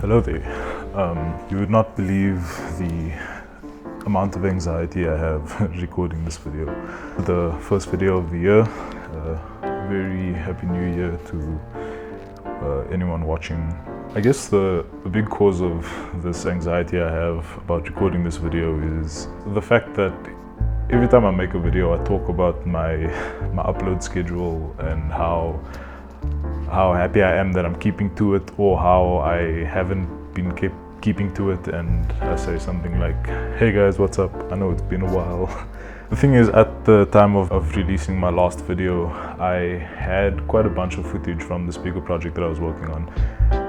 Hello there. You would not believe the amount of anxiety I have recording this video. The first video of the year. Very happy new year to anyone watching. I guess the big cause of this anxiety I have about recording this video is the fact that every time I make a video I talk about my upload schedule and how happy I am that I'm keeping to it, or how I haven't been keeping to it, and I say something like, hey guys, what's up? I know it's been a while. The thing is, at the time of releasing my last video, I had quite a bunch of footage from this bigger project that I was working on,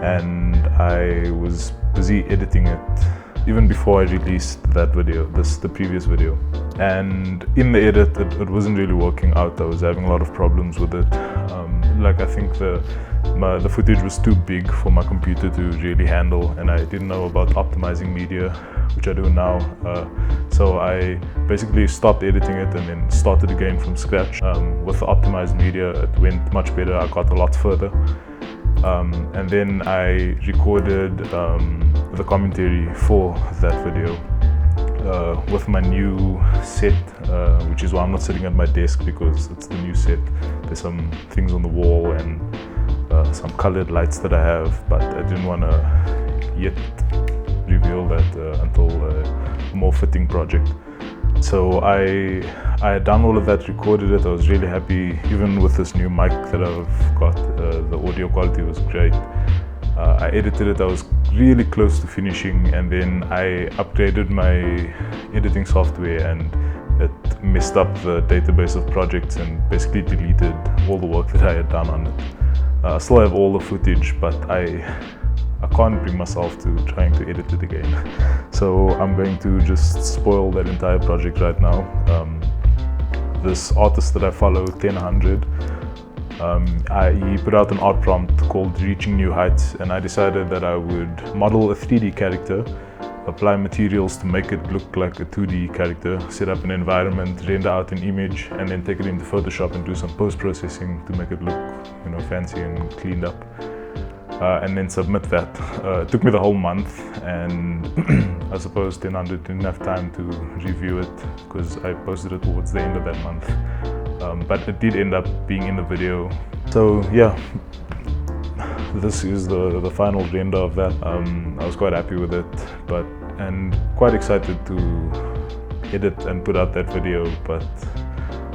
and I was busy editing it even before I released that video, the previous video. And in the edit, it wasn't really working out. I was having a lot of problems with it. I think the footage was too big for my computer to really handle, and I didn't know about optimizing media, which I do now. So I basically stopped editing it and then started again from scratch. With the optimized media, it went much better. I got a lot further. And then I recorded the commentary for that video with my new set, which is why I'm not sitting at my desk, because it's the new set. There's some things on the wall and some colored lights that I have, but I didn't want to yet reveal that until a more fitting project. So I had done all of that, recorded it. I was really happy. Even with this new mic that I've got, the audio quality was great. I edited it. I was really close to finishing, and then I upgraded my editing software and it messed up the database of projects and basically deleted all the work that I had done on it. I still have all the footage, but I can't bring myself to trying to edit it again. So I'm going to just spoil that entire project right now. This artist that I follow, 1000, he put out an art prompt called Reaching New Heights, and I decided that I would model a 3D character, apply materials to make it look like a 2D character, set up an environment, render out an image, and then take it into Photoshop and do some post-processing to make it look, fancy and cleaned up. And then submit that. It took me the whole month, and I suppose 1000 didn't have time to review it because I posted it towards the end of that month. But it did end up being in the video. So yeah, this is the final render of that. I was quite happy with it, and quite excited to edit and put out that video, but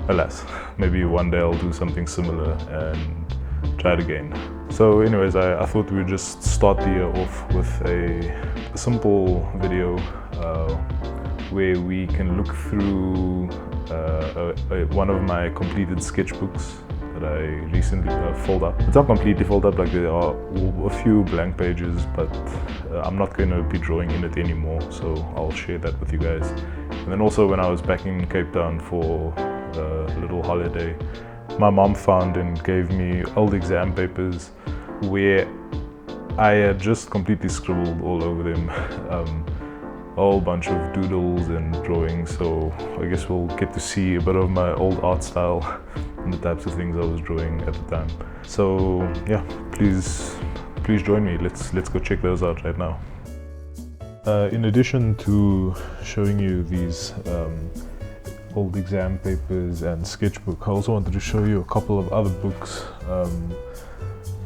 alas, maybe one day I'll do something similar and try it again. So anyways, I thought we would just start the year off with a simple video where we can look through one of my completed sketchbooks that I recently filled up. It's not completely filled up, like there are a few blank pages, but I'm not going to be drawing in it anymore, so I'll share that with you guys. And then also, when I was back in Cape Town for a little holiday, my mom found and gave me old exam papers where I had just completely scribbled all over them. A whole bunch of doodles and drawings, so I guess we'll get to see a bit of my old art style and the types of things I was drawing at the time. So yeah, please join me. Let's go check those out right now. In addition to showing you these old exam papers and sketchbook, I also wanted to show you a couple of other books.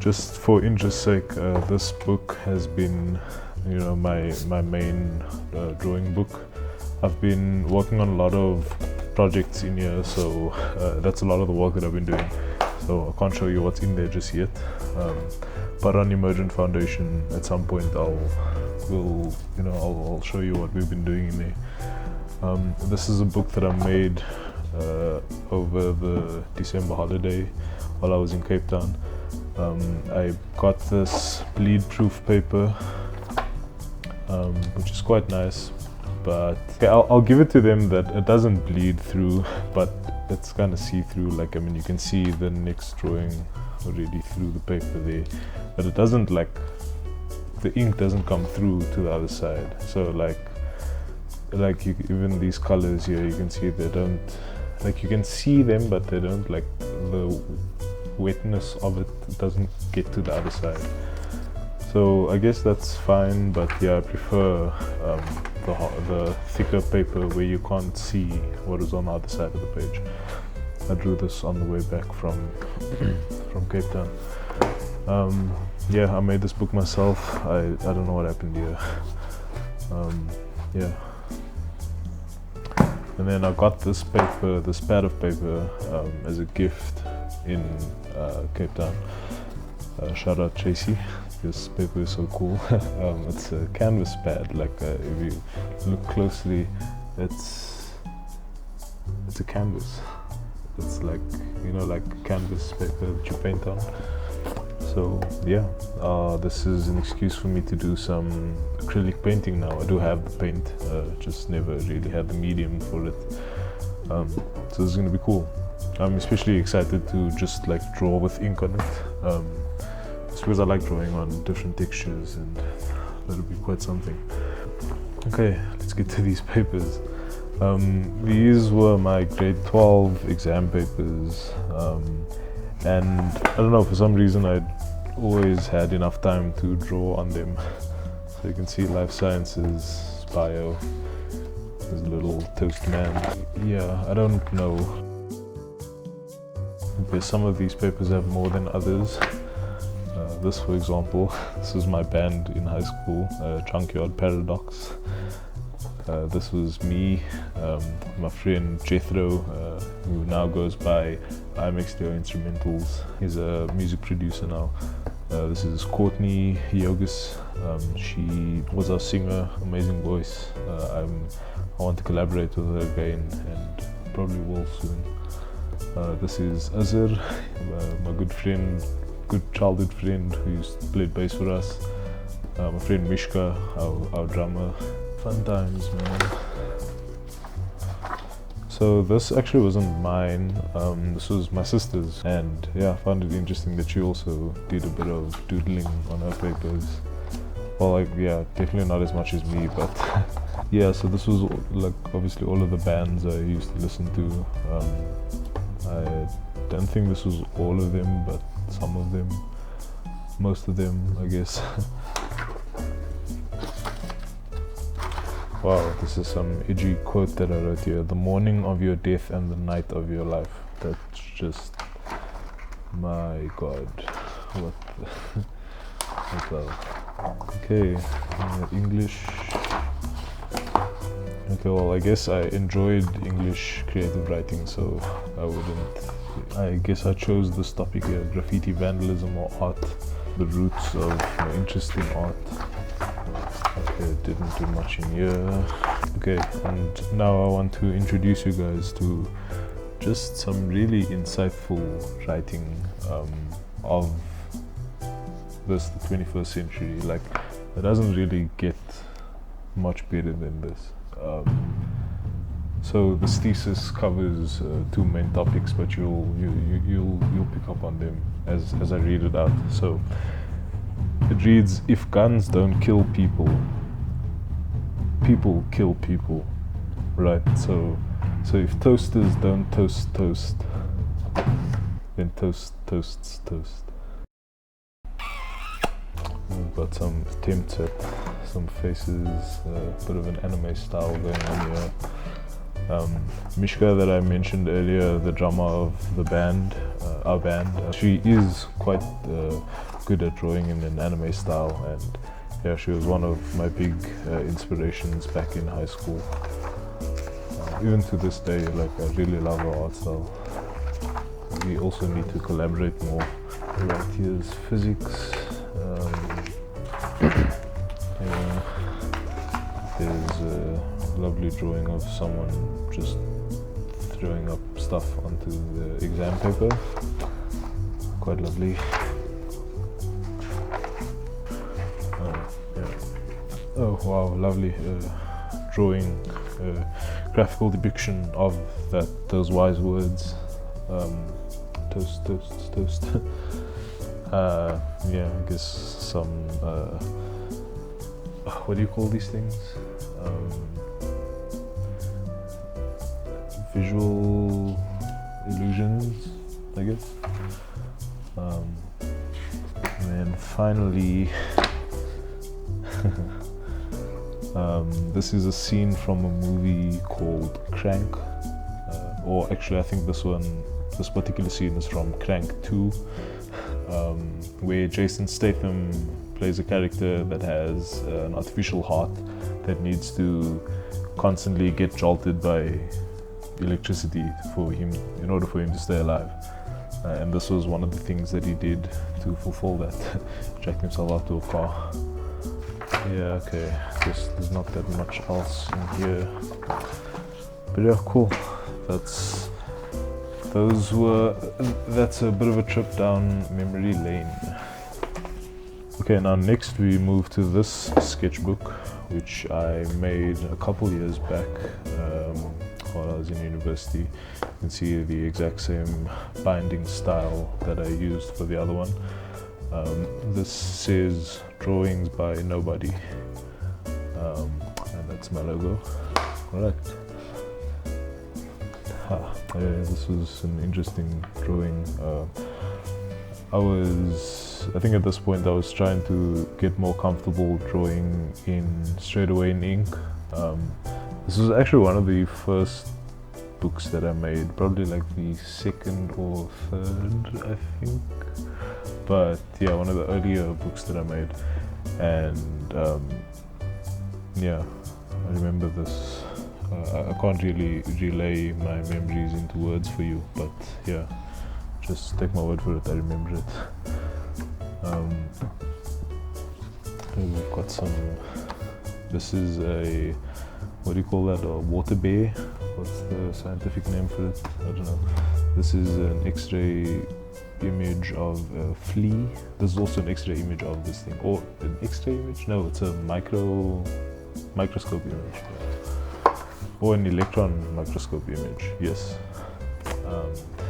Just for interest's sake, this book has been my main drawing book. I've been working on a lot of projects in here, so that's a lot of the work that I've been doing. So I can't show you what's in there just yet. But on Emergent Foundation, at some point, I'll show you what we've been doing in there. This is a book that I made over the December holiday while I was in Cape Town. I got this bleed-proof paper, which is quite nice, but okay, I'll give it to them that it doesn't bleed through, but it's kind of see-through. You can see the next drawing already through the paper there, but it doesn't, the ink doesn't come through to the other side. So even these colors here, you can see they don't, you can see them, but they don't, the wetness of it doesn't get to the other side. So I guess that's fine, but yeah, I prefer the thicker paper where you can't see what is on the other side of the page. I drew this on the way back from Cape Town. Yeah, I made this book myself. I don't know what happened here. Yeah. And then I got this paper, this pad of paper, as a gift in Cape Town. Shout out Tracy. This paper is so cool. It's a canvas pad. Like if you look closely, it's a canvas. It's like, you know, like canvas paper that you paint on. So yeah, this is an excuse for me to do some acrylic painting now. I do have the paint, just never really had the medium for it. So this is gonna be cool. I'm especially excited to just like draw with ink on it. Just because I like drawing on different textures, and that'll be quite something. Okay, let's get to these papers. These were my grade 12 exam papers, and I don't know, for some reason I'd always had enough time to draw on them. So you can see life sciences, bio, there's a little toast man. Yeah, I don't know. Because some of these papers have more than others. This, for example, this was my band in high school, Junkyard Paradox. This was me, my friend Jethro, who now goes by IMXDO Instrumentals. He's a music producer now. This is Courtney Yogis. She was our singer, amazing voice. I want to collaborate with her again, and probably will soon. This is Azir, my good friend, good childhood friend who used to play bass for us. My friend Mishka, our drummer. Fun times, man. So this actually wasn't mine, this was my sister's, and yeah, I found it interesting that she also did a bit of doodling on her papers. Well, like, yeah, definitely not as much as me, but yeah, so this was like obviously all of the bands I used to listen to. I don't think this was all of them, but some of them, most of them, I guess. Wow, this is some edgy quote that I wrote here. The morning of your death and the night of your life. That's just, my God. What the, okay, English. Okay, well, I guess I enjoyed English creative writing, so I guess I chose this topic here, graffiti vandalism or art, the roots of my interest in art. Okay, didn't do much in here. Okay, and now I want to introduce you guys to just some really insightful writing of this, the 21st century. Like, it doesn't really get much better than this. So this thesis covers two main topics, but you'll pick up on them as I read it out. So it reads: if guns don't kill people, people kill people, right? So if toasters don't toast toast, then toast toasts toast. We've got some attempts at some faces, a bit of an anime style going on here. Mishka, that I mentioned earlier, the drummer of the band, our band, she is quite good at drawing in an anime style, and yeah, she was one of my big inspirations back in high school. Even to this day, like, I really love her art style. We also need to collaborate more. Right, here's physics. Yeah, there's a lovely drawing of someone just throwing up stuff onto the exam paper. Quite lovely. Yeah. Oh wow, lovely drawing, graphical depiction of those wise words. Toast, toast, toast. Yeah, I guess some what do you call these things? Visual illusions, I guess. And then finally, This is a scene from a movie called Crank, or actually I think this particular scene is from Crank 2, where Jason Statham plays a character that has an artificial heart that needs to constantly get jolted by electricity in order for him to stay alive. And this was one of the things that he did to fulfill that. Jacked himself out to a car. Yeah, okay, there's not that much else in here. But yeah, cool. That's a bit of a trip down memory lane. Okay, now next we move to this sketchbook, which I made a couple years back while I was in university. You can see the exact same binding style that I used for the other one. This says drawings by nobody, and that's my logo. Alright. This was an interesting drawing. I think at this point I was trying to get more comfortable drawing straight away in ink. This was actually one of the first books that I made, probably like the second or third, I think. But yeah, one of the earlier books that I made. And yeah, I remember this. I can't really relay my memories into words for you, but yeah, just take my word for it, I remember it. We've got this is a, what do you call that, a water bear? What's the scientific name for it? I don't know. This is an X-ray image of a flea. This is also an X-ray image of this thing. Or an X-ray image? No, it's a microscope image. Yeah. Or an electron microscope image, yes.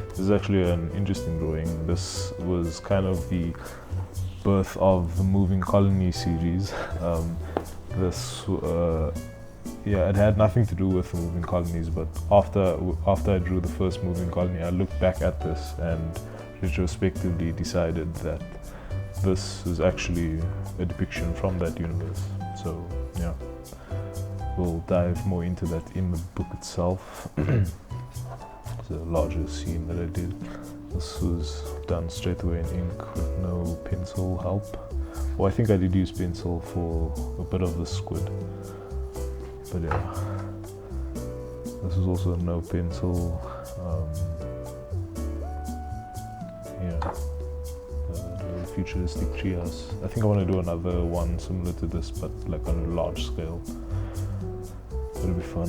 This is actually an interesting drawing. This was kind of the birth of the Moving Colony series. It had nothing to do with the moving colonies, but after I drew the first moving colony, I looked back at this and retrospectively decided that this is actually a depiction from that universe. So yeah, we'll dive more into that in the book itself. It's a larger scene that I did. This was done straight away in ink with no pencil help. Well, I think I did use pencil for a bit of the squid. But yeah, this is also no pencil. The futuristic treehouse. I think I want to do another one similar to this, but like on a large scale. It'll be fun.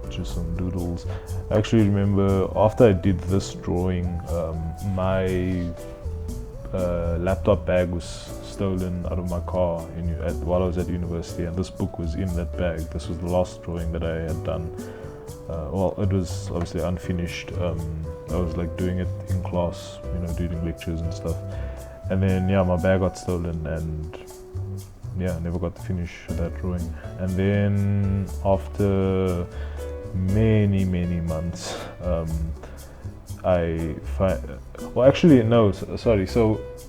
Just some doodles. I actually remember after I did this drawing, my laptop bag was stolen out of my car while I was at university, and this book was in that bag. This was the last drawing that I had done. Well, it was obviously unfinished. I was like doing it in class, doing lectures and stuff. And then yeah, my bag got stolen, and yeah, I never got to finish that drawing. And then after many months, so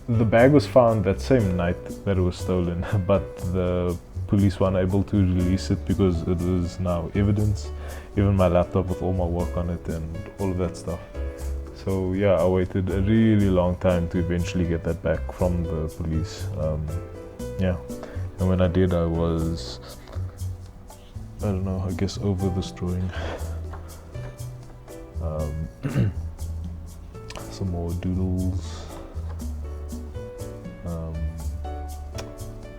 the bag was found that same night that it was stolen, but the police were unable to release it because it was now evidence, even my laptop with all my work on it and all of that stuff. So yeah, I waited a really long time to eventually get that back from the police. Yeah, and when I did, I was, I don't know, I guess over this drawing. Some more doodles.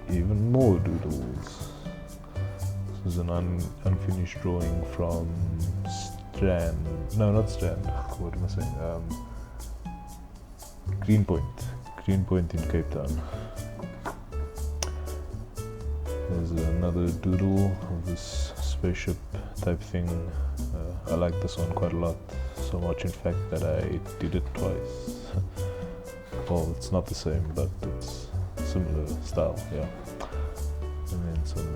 Even more doodles. This is an unfinished drawing from Strand. No, not Strand. What am I saying? Greenpoint in Cape Town. There's another doodle of this spaceship type thing. I like this one quite a lot. So much, in fact, that I did it twice. Well, it's not the same, but it's similar style, yeah. And then some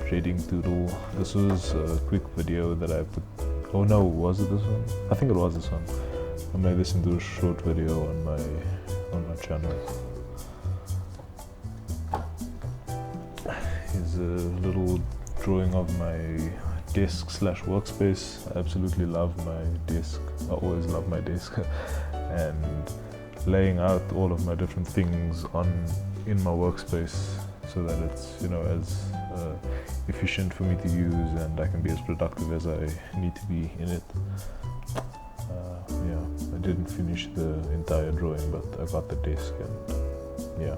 shading doodle. This was a quick video that I put. Oh no, was it this one? I think it was this one. I made this into a short video on my channel. is a little drawing of my desk slash workspace. I absolutely love my desk. I always love my desk. And laying out all of my different things in my workspace so that it's, you know, as efficient for me to use and I can be as productive as I need to be in it. I didn't finish the entire drawing, but I got the desk, and yeah,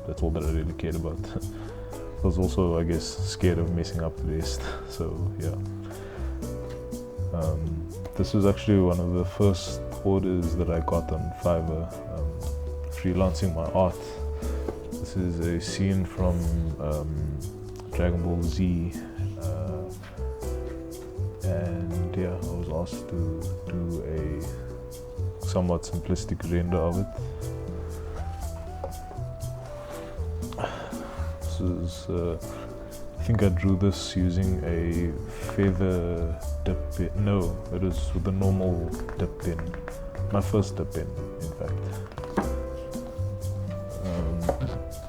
that's all that I really cared about. I was also, I guess, scared of messing up the rest, so yeah. This was actually one of the first orders that I got on Fiverr, freelancing my art. This is a scene from Dragon Ball Z, and yeah, I was asked to do a somewhat simplistic render of it. This is, I think I drew this using a feather dip pen. No, it was with a normal dip pen. My first dip pen, in fact.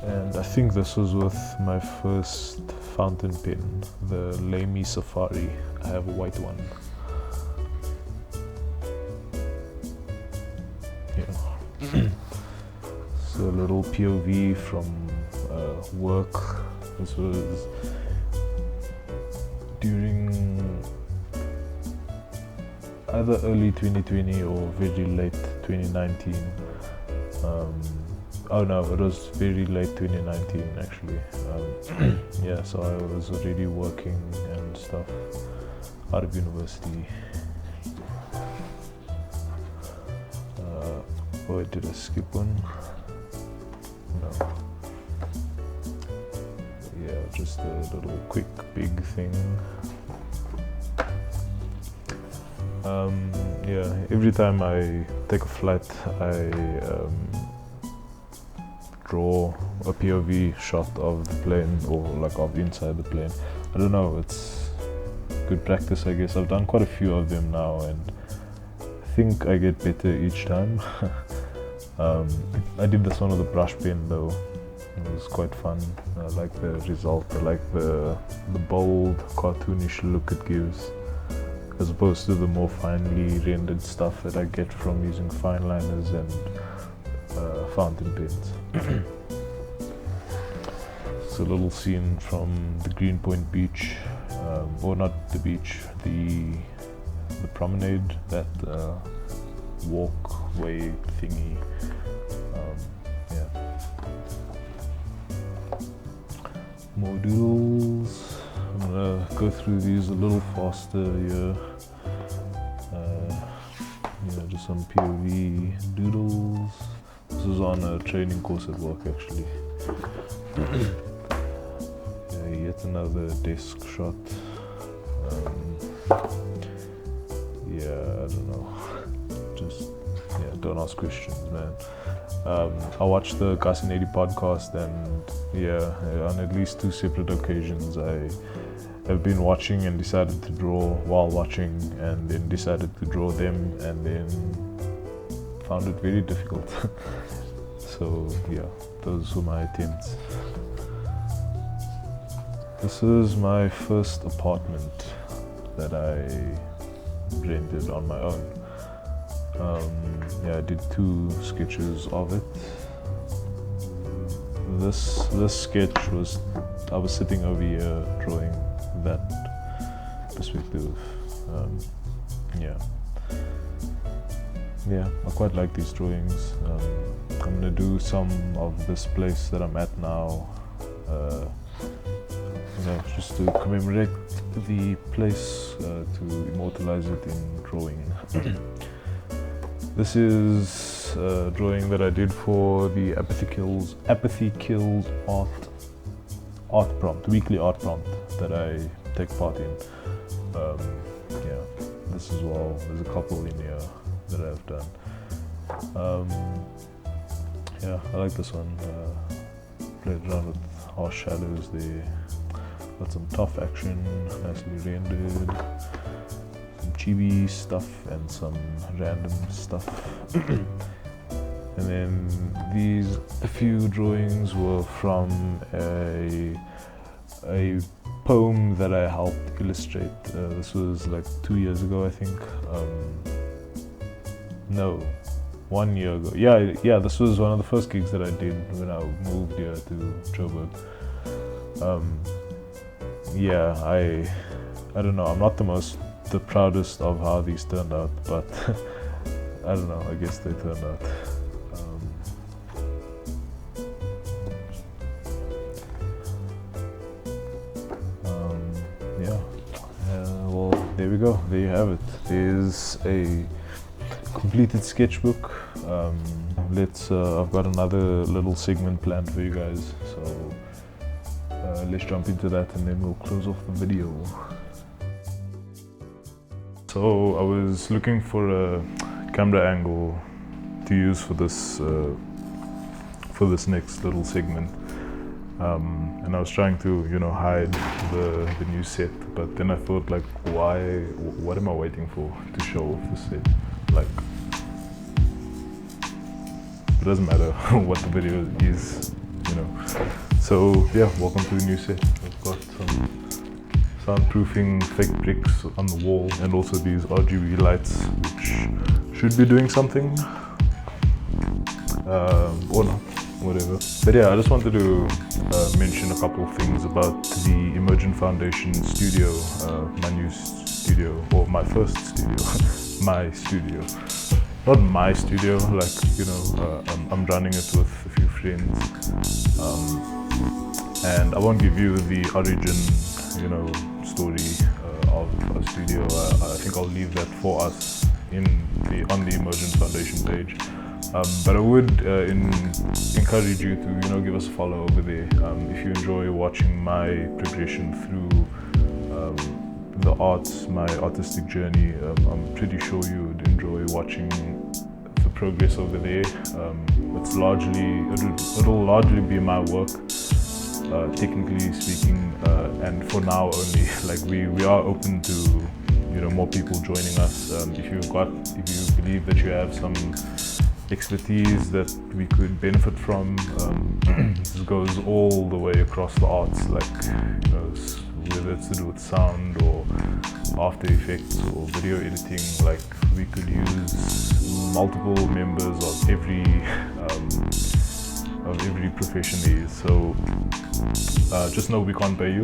And I think this was with my first fountain pen, the Lamy Safari. I have a white one. Yeah. So a little POV from work. This was during either early 2020 or very late 2019. Oh no, it was very late 2019 actually. Yeah, so I was already working and stuff out of university. Oh, did I skip one? No. Yeah, just a little quick big thing. Yeah, every time I take a flight, I draw a POV shot of the plane, or like of inside the plane. I don't know, it's good practice, I guess. I've done quite a few of them now, and I think I get better each time. I did this one with a brush pen though. It was quite fun. I like the result. I like the bold, cartoonish look it gives, as opposed to the more finely rendered stuff that I get from using fine liners and fountain pens. It's a little scene from the Greenpoint beach, or not the beach, the promenade, that walkway thingy. Yeah. More doodles. I'm gonna go through these a little faster here. Yeah, just some POV doodles. This is on a training course at work actually. Yeah, yet another desk shot. Yeah, I don't know. Just, yeah, don't ask questions, man. I watched the Casinati podcast, and yeah, on at least 2 separate occasions I have been watching and decided to draw while watching, and then decided to draw them, and then found it very difficult. So yeah, those were my attempts. This is my first apartment that I rented on my own. Yeah, I did 2 sketches of it. This sketch was, I was sitting over here drawing that perspective. Yeah, I quite like these drawings. I'm gonna do some of this place that I'm at now, you know, just to commemorate the place, to immortalize it in drawing. This is a drawing that I did for the Apathy Kills art prompt, weekly art prompt that I take part in. Yeah, this as well. There's a couple in here that I've done. Yeah, I like this one. Played around with harsh shadows there. Got some tough action, nicely rendered. Some chibi stuff and some random stuff. And then a few drawings were from a a poem that I helped illustrate. This was like 2 years ago, I think. No, 1 year ago. Yeah, this was one of the first gigs that I did when I moved here to Joburg. Yeah, I don't know, I'm not the proudest of how these turned out, but I don't know, I guess they turned out. Well, there we go, there you have it. There's a completed sketchbook. I've got another little segment planned for you guys, so let's jump into that and then we'll close off the video. So I was looking for a camera angle to use for this next little segment, and I was trying to, you know, hide the new set, but then I thought, like, what am I waiting for to show off the set? Like, it doesn't matter what the video is, you know. So yeah, welcome to the new set. I've got some soundproofing fake bricks on the wall, and also these RGB lights, which should be doing something, or not, whatever. But yeah, I just wanted to mention a couple of things about the Emergent Foundation studio, my new studio, or my first studio, my studio. Not my studio, like, you know, I'm running it with a few friends, and I won't give you the origin, you know, story of a studio. I think I'll leave that for us on the Emergent Foundation page. But I would encourage you to, you know, give us a follow over there. If you enjoy watching my progression through the arts, my artistic journey, I'm pretty sure you would enjoy watching the progress over there. It'll largely be my work, technically speaking, and for now only. Like, we are open to, you know, more people joining us. If you believe that you have some expertise that we could benefit from, this goes all the way across the arts, like, you know, whether it's to do with sound or After Effects or video editing. Like, we could use multiple members of every profession there is. So just know we can't pay you.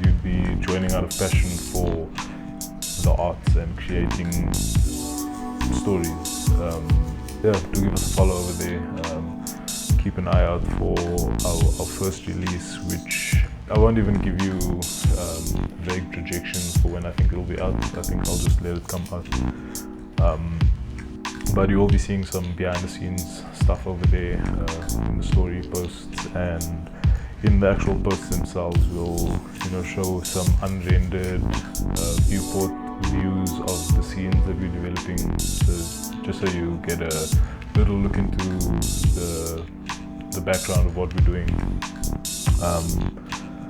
You'd be joining out of passion for the arts and creating stories. Yeah, do give us a follow over there. Keep an eye out for our first release, which I won't even give you vague projections for when I think it'll be out. I think I'll just let it come out. But you will be seeing some behind the scenes stuff over there in the story posts, and in the actual posts themselves we'll, you know, show some unrendered viewport views of the scenes that we're developing, so just so you get a little look into the background of what we're doing.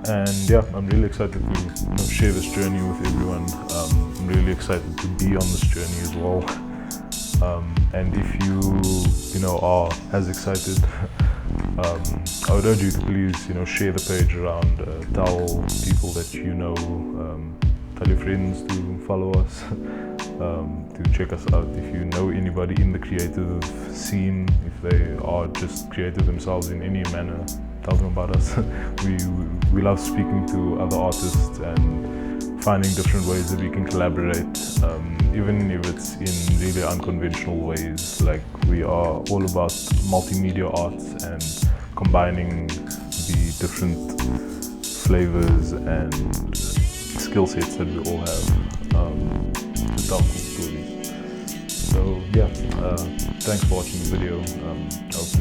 And yeah, I'm really excited to, you know, share this journey with everyone. I'm really excited to be on this journey as well. And if you know, are as excited, I would urge you to please, you know, share the page around, tell people that you know, tell your friends to follow us, to check us out. If you know anybody in the creative scene, if they are just creative themselves in any manner, tell them about us. We love speaking to other artists and finding different ways that we can collaborate, even if it's in really unconventional ways. Like, we are all about multimedia arts and combining the different flavors and skill sets that we all have to tell cool stories. So yeah, thanks for watching the video. I hope